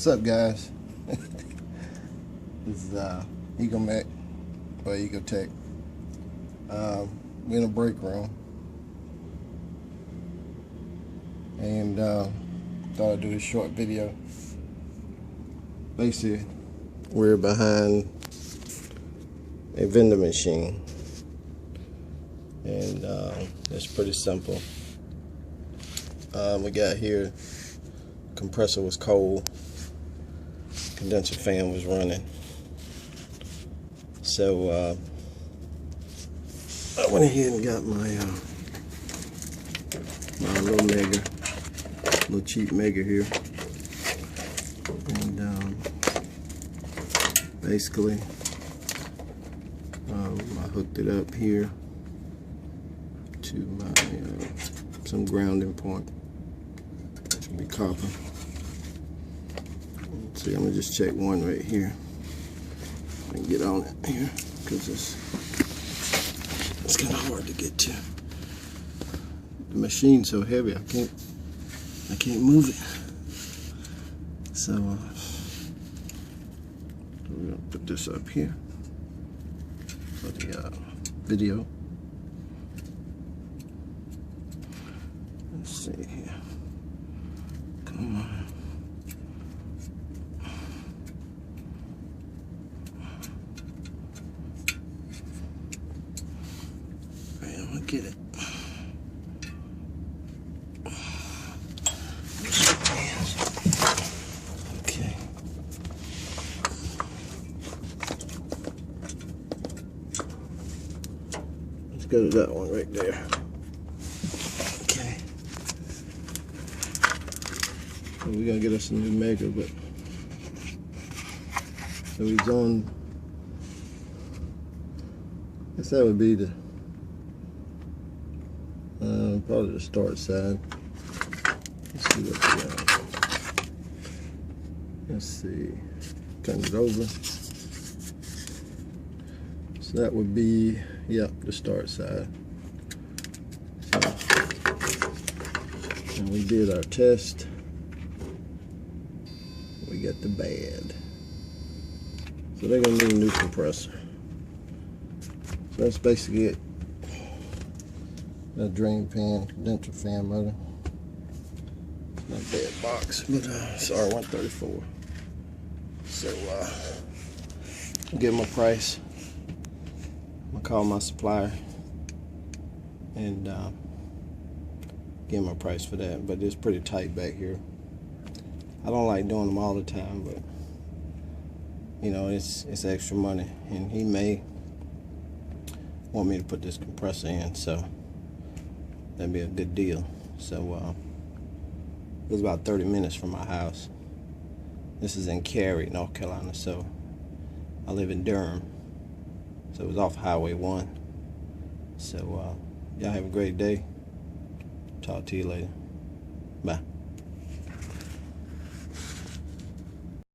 What's up, guys? This is Ecomec or Ecotech. We're in a break room, and thought I'd do a short video. Basically, we're behind a vending machine, and it's pretty simple. We got here, compressor was cold, condenser fan was running, so I went ahead and got my little mega, little cheap mega here, and basically I hooked it up here to my some grounding point. It should be copper. Let's see, I'm gonna just check one right here and get on it here, because it's kind of hard to get to. The machine's so heavy, I can't move it. So we're gonna put this up here for the video. Let's see here. Come on. Alright, I'm gonna get it. Okay. Let's go to that one right there. Okay. So we're gonna get us a new mega, but so he's on. I guess that would be the probably the start side. Let's see what we got. Let's see. Turn it over. So that would be, yep, the start side. So, and we did our test. We got the bad. So they're gonna need a new compressor. So that's basically it. A drain pan, condenser fan motor. Not a bad box, but it's R134. So I'll give them a price. I'm gonna call my supplier and give them a price for that. But it's pretty tight back here. I don't like doing them all the time, but you know, it's extra money, and he may want me to put this compressor in, so that'd be a good deal. So it was about 30 minutes from my house. This is in Cary, North Carolina, so I live in Durham, so it was off Highway 1. So y'all have a great day. Talk to you later. Bye.